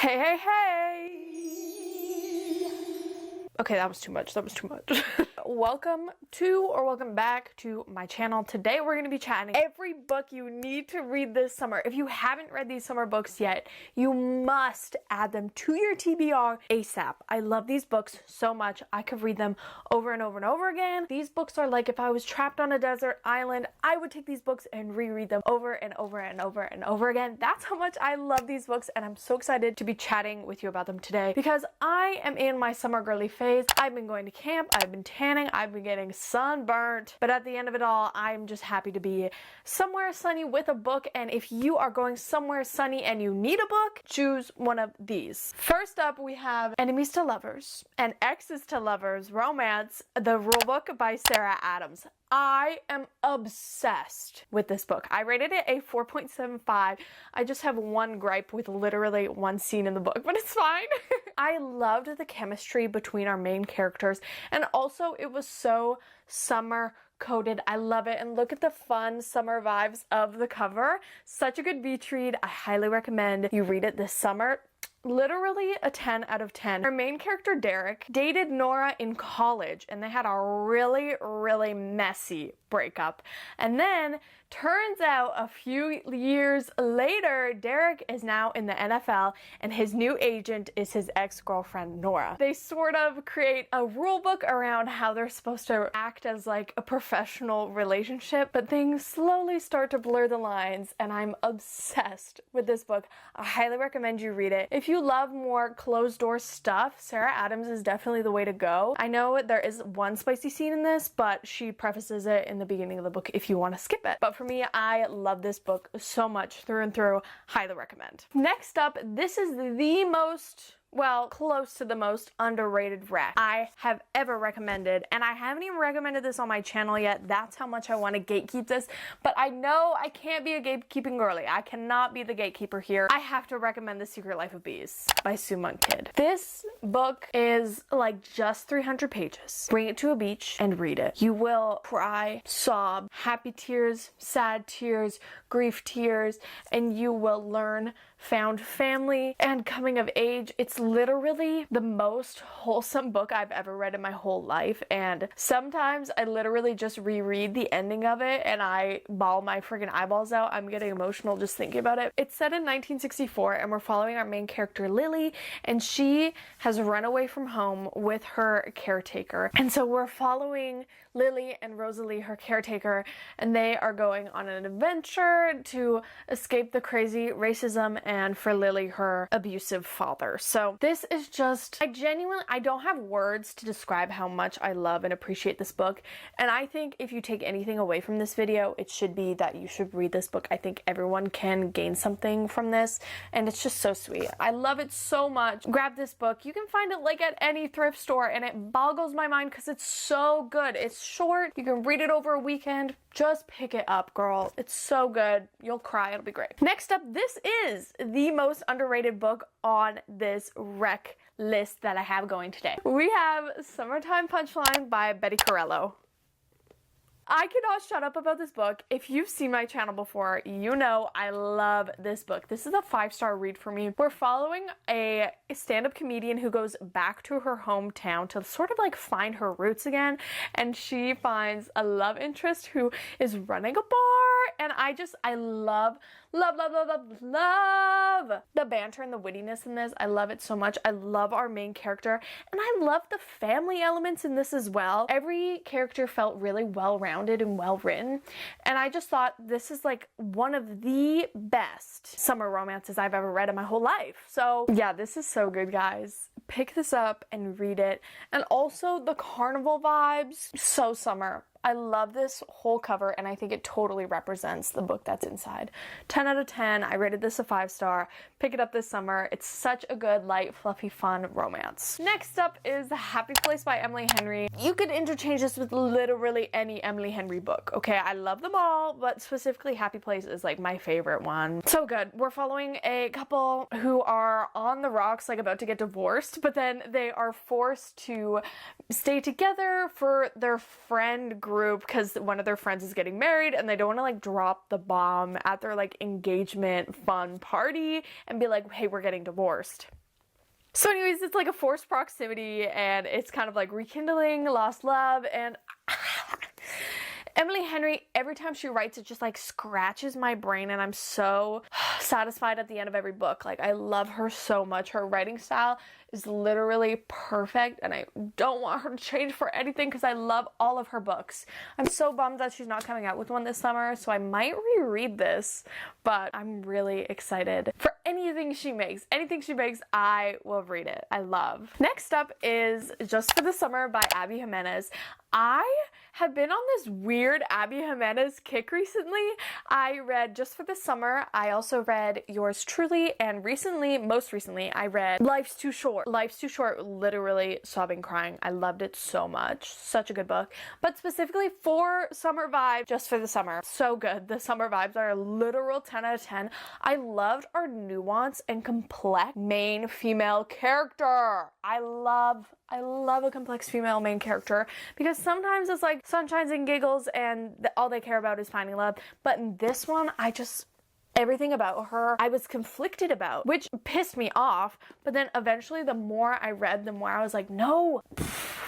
Hey, hey, hey! Okay, that was too much. Welcome back to my channel. Today we're going to be chatting every book you need to read this summer. If you haven't read these summer books yet, you must add them to your TBR ASAP. I love these books so much. I could read them over and over and over again. These books are like if I was trapped on a desert island, I would take these books and reread them over and over and over and over again. That's how much I love these books, and I'm so excited to be chatting with you about them today because I am in my summer girly phase. I've been going to camp, I've been tanning, I've been getting sunburnt, but at the end of it all, I'm just happy to be somewhere sunny with a book. And if you are going somewhere sunny and you need a book, choose one of these. First up, we have Enemies to Lovers and Exes to Lovers Romance, the Rulebook by Sarah Adams. I am obsessed with this book. I rated it a 4.75. I just have one gripe with literally one scene in the book, but it's fine. I loved the chemistry between our main characters, and also it was so summer coded. I love it. And look at the fun summer vibes of the cover. Such a good beach read. I highly recommend you read it this summer. Literally a 10 out of 10. Our main character, Derek, dated Nora in college, and they had a really, really messy breakup. And then turns out a few years later, Derek is now in the NFL, and his new agent is his ex-girlfriend, Nora. They sort of create a rule book around how they're supposed to act as like a professional relationship, but things slowly start to blur the lines, and I'm obsessed with this book. I highly recommend you read it. If you love more closed-door stuff, Sarah Adams is definitely the way to go. I know there is one spicy scene in this, but she prefaces it in the beginning of the book if you want to skip it. But for me, I love this book so much through and through. Highly recommend. Next up, this is the most, well, close to the most underrated rec I have ever recommended, and I haven't even recommended this on my channel yet. That's how much I want to gatekeep this, but I know I can't be a gatekeeping girly. I cannot be the gatekeeper here. I have to recommend The Secret Life of Bees by Sue Monk Kidd. This book is like just 300 pages. Bring it to a beach and read it. You will cry, sob, happy tears, sad tears, grief tears, and you will learn found family and coming of age. It's literally the most wholesome book I've ever read in my whole life, and sometimes I literally just reread the ending of it and I bawl my freaking eyeballs out. I'm getting emotional just thinking about it. It's set in 1964, and we're following our main character Lily, and she has run away from home with her caretaker, and so we're following Lily and Rosalie, her caretaker, and they are going on an adventure to escape the crazy racism and for Lily, her abusive father. So this is just, I don't have words to describe how much I love and appreciate this book. And I think if you take anything away from this video, it should be that you should read this book. I think everyone can gain something from this, and it's just so sweet. I love it so much. Grab this book. You can find it like at any thrift store, and it boggles my mind because it's so good. It's short. You can read it over a weekend. Just pick it up, girl. It's so good. You'll cry. It'll be great. Next up, this is the most underrated book on this rec list that I have going today. We have Summertime Punchline by Betty Corrello. I cannot shut up about this book. If you've seen my channel before, you know I love this book. This is a 5-star read for me. We're following a stand-up comedian who goes back to her hometown to sort of like find her roots again, and she finds a love interest who is running a bar, and I love the banter and the wittiness in this. I love it so much. I love our main character, and I love the family elements in this as well. Every character felt really well-rounded and well-written, and I just thought this is like one of the best summer romances I've ever read in my whole life. So yeah, this is so good, guys. Pick this up and read it. And also the carnival vibes, so summer. I love this whole cover, and I think it totally represents the book that's inside. 10 out of 10. I rated this a 5-star. Pick it up this summer. It's such a good, light, fluffy, fun romance. Next up is The Happy Place by Emily Henry. You could interchange this with literally any Emily Henry book, okay? I love them all, but specifically Happy Place is like my favorite one. So good. We're following a couple who are on the rocks, like about to get divorced, but then they are forced to stay together for their friend group because one of their friends is getting married and they don't want to like drop the bomb at their like engagement fun party and be like, hey, we're getting divorced. So anyways, it's like a forced proximity and it's kind of like rekindling lost love. And Emily Henry, every time she writes, it just like scratches my brain, and I'm so satisfied at the end of every book. Like, I love her so much. Her writing style is literally perfect, and I don't want her to change for anything because I love all of her books. I'm so bummed that she's not coming out with one this summer, so I might reread this, but I'm really excited for anything she makes. Anything she makes, I will read it. I love. Next up is Just for the Summer by Abby Jimenez. I have been on this weird Abby Jimenez kick recently. I read Just for the Summer. I also read Yours Truly, and most recently, I read Life's Too Short. Life's Too Short, literally sobbing, crying. I loved it so much. Such a good book. But specifically for summer vibe, Just for the Summer. So good. The summer vibes are a literal 10 out of 10. I loved our nuance and complex main female character. I love a complex female main character because sometimes it's like sunshines and giggles and all they care about is finding love. But in this one, everything about her I was conflicted about, which pissed me off. But then eventually the more I read, the more I was like, no,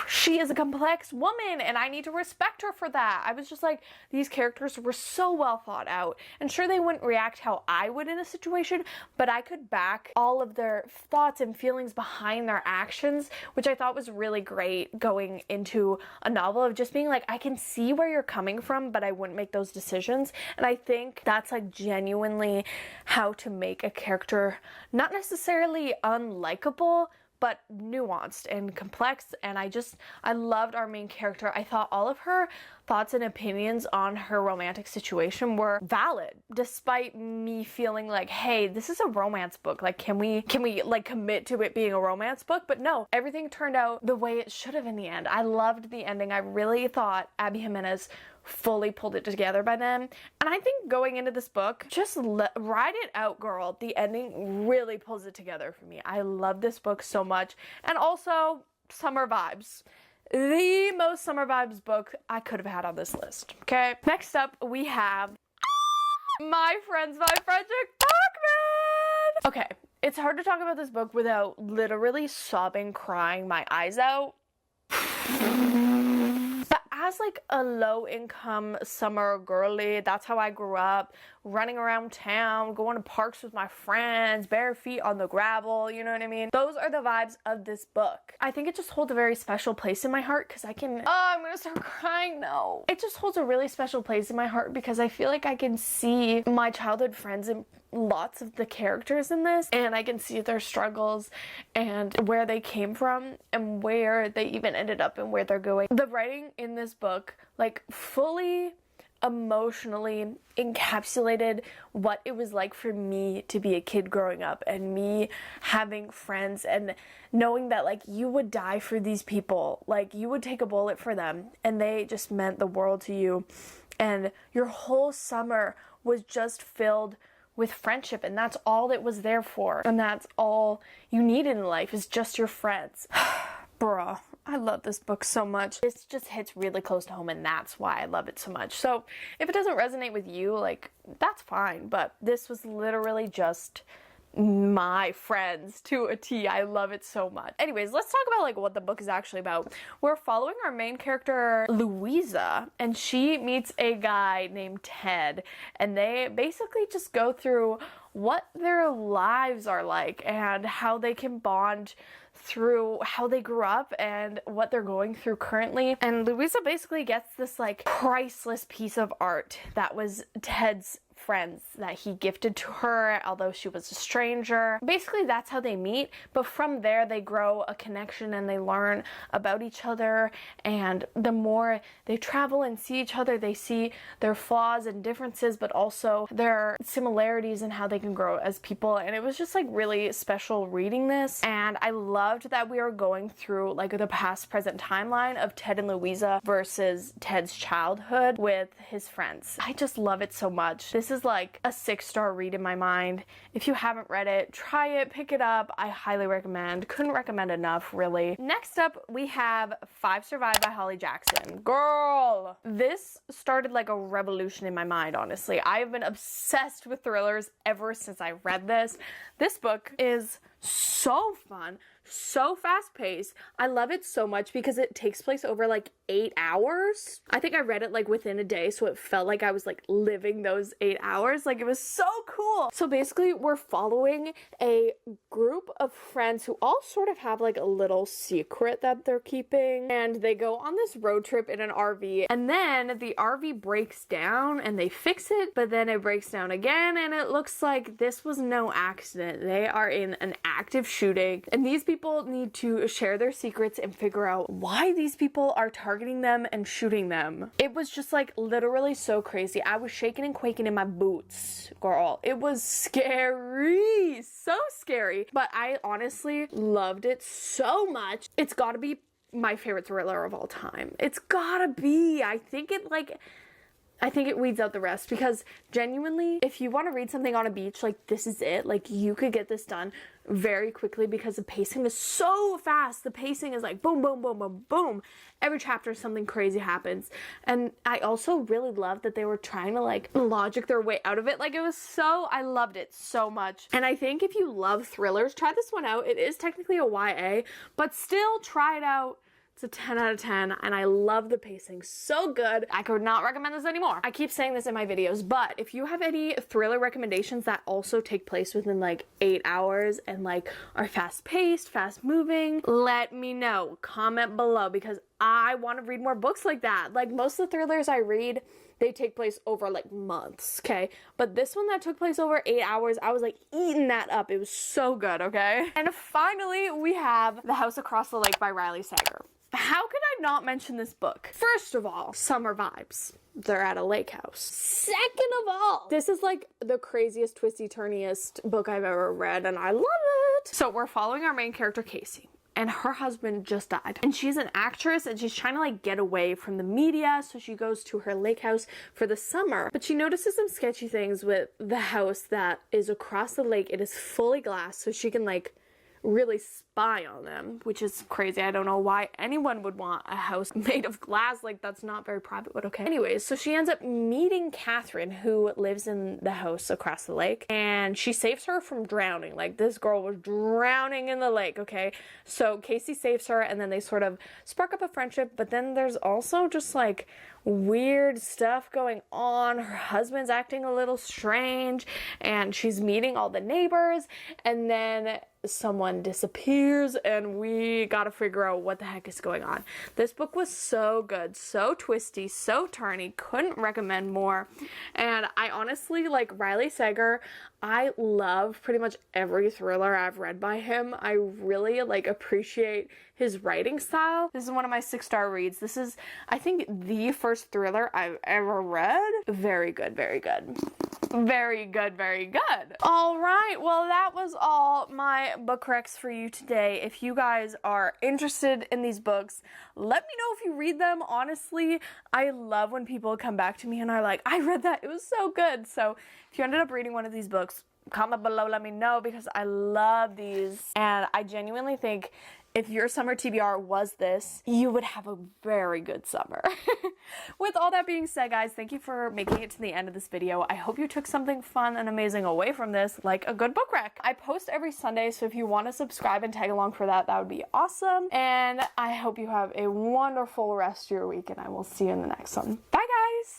she is a complex woman and I need to respect her for that. I was just like, these characters were so well thought out. And sure, they wouldn't react how I would in a situation, but I could back all of their thoughts and feelings behind their actions, which I thought was really great going into a novel of just being like, I can see where you're coming from, but I wouldn't make those decisions. And I think that's like genuinely how to make a character not necessarily unlikable, but nuanced and complex. And I loved our main character. I thought all of her thoughts and opinions on her romantic situation were valid, despite me feeling like, hey, this is a romance book. Like, can we like commit to it being a romance book? But no, everything turned out the way it should have in the end. I loved the ending. I really thought Abby Jimenez fully pulled it together by then. And I think going into this book, just ride it out, girl. The ending really pulls it together for me. I love this book so much. And also, summer vibes. The most summer vibes book I could have had on this list. Okay. Next up, we have My Friends by Fredrik Backman. Okay. It's hard to talk about this book without literally sobbing, crying my eyes out. As like a low-income summer girly, that's how I grew up, running around town, going to parks with my friends, bare feet on the gravel, you know what I mean? Those are the vibes of this book. I think it just holds a very special place in my heart because I'm gonna start crying, no. It just holds a really special place in my heart because I feel like I can see my childhood friends in lots of the characters in this, and I can see their struggles and where they came from and where they even ended up and where they're going. The writing in this book, like, fully emotionally encapsulated what it was like for me to be a kid growing up and me having friends and knowing that, like, you would die for these people, like, you would take a bullet for them and they just meant the world to you, and your whole summer was just filled with friendship, and that's all it was there for, and that's all you need in life is just your friends. Bruh, I love this book so much. This just hits really close to home, and that's why I love it so much. So if it doesn't resonate with you, like, that's fine, but this was literally just my friends to a T. I love it so much. Anyways, let's talk about like what the book is actually about. We're following our main character Louisa, and she meets a guy named Ted, and they basically just go through what their lives are like and how they can bond through how they grew up and what they're going through currently. And Louisa basically gets this like priceless piece of art that was Ted's friends that he gifted to her, although she was a stranger. Basically, that's how they meet, but from there they grow a connection and they learn about each other, and the more they travel and see each other, they see their flaws and differences, but also their similarities and how they can grow as people. And it was just like really special reading this, and I loved that we are going through like the past present timeline of Ted and Louisa versus Ted's childhood with his friends. I just love it so much. This is like a 6-star read in my mind. If you haven't read it, try it, pick it up. I highly recommend. Couldn't recommend enough, really. Next up, we have 5 Survive by Holly Jackson. Girl! This started like a revolution in my mind, honestly. I have been obsessed with thrillers ever since I read this. This book is so fun, so fast-paced. I love it so much because it takes place over like 8 hours. I think I read it like within a day, so it felt like I was like living those 8 hours. Like, it was so cool. So basically, we're following a group of friends who all sort of have like a little secret that they're keeping, and they go on this road trip in an RV, and then the RV breaks down and they fix it, but then it breaks down again, and it looks like this was no accident. They are in an active shooting, and these people need to share their secrets and figure out why these people are targeting them and shooting them. It was just like literally so crazy. I was shaking and quaking in my boots, girl. It was scary, so scary, but I honestly loved it so much. It's gotta be my favorite thriller of all time. It's gotta be. I think it weeds out the rest, because genuinely, if you want to read something on a beach, like, this is it. Like, you could get this done very quickly because the pacing is so fast. The pacing is like boom, boom, boom, boom, boom. Every chapter something crazy happens. And I also really loved that they were trying to like logic their way out of it. Like, I loved it so much. And I think if you love thrillers, try this one out. It is technically a YA, but still try it out. It's a 10 out of 10, and I love the pacing. So good. I could not recommend this anymore. I keep saying this in my videos, but if you have any thriller recommendations that also take place within like 8 hours and like are fast-paced, fast-moving, let me know. Comment below, because I want to read more books like that. Like, most of the thrillers I read, they take place over like months, okay? But this one that took place over 8 hours, I was like eating that up. It was so good, okay? And finally, we have The House Across the Lake by Riley Sager. How could I not mention this book? First of all, summer vibes. They're at a lake house. Second of all, this is like the craziest, twisty-turniest book I've ever read, and I love it. So we're following our main character, Casey, and her husband just died. And she's an actress, and she's trying to like get away from the media, so she goes to her lake house for the summer. But she notices some sketchy things with the house that is across the lake. It is fully glass, so she can like really spy on them, which is crazy. I don't know why anyone would want a house made of glass. Like, that's not very private, but okay. Anyways, so she ends up meeting Catherine, who lives in the house across the lake, and she saves her from drowning. Like, this girl was drowning in the lake, okay? So Casey saves her, and then they sort of spark up a friendship, but then there's also just like weird stuff going on. Her husband's acting a little strange, and she's meeting all the neighbors, and then someone disappears, and we gotta figure out what the heck is going on. This book was so good, so twisty, so turny. Couldn't recommend more. And I honestly, like, Riley Sager, I love pretty much every thriller I've read by him. I really like appreciate his writing style. This is one of my 6-star reads. This is, I think, the first thriller I've ever read. Very good, very good. Very good, very good. All right, well, that was all my book recs for you today. If you guys are interested in these books, let me know if you read them. Honestly, I love when people come back to me and are like, I read that, it was so good. So if you ended up reading one of these books, comment below, let me know, because I love these. And I genuinely think if your summer TBR was this, you would have a very good summer. With all that being said, guys, thank you for making it to the end of this video. I hope you took something fun and amazing away from this, like a good book rec. I post every Sunday, so if you want to subscribe and tag along for that, that would be awesome. And I hope you have a wonderful rest of your week, and I will see you in the next one. Bye, guys!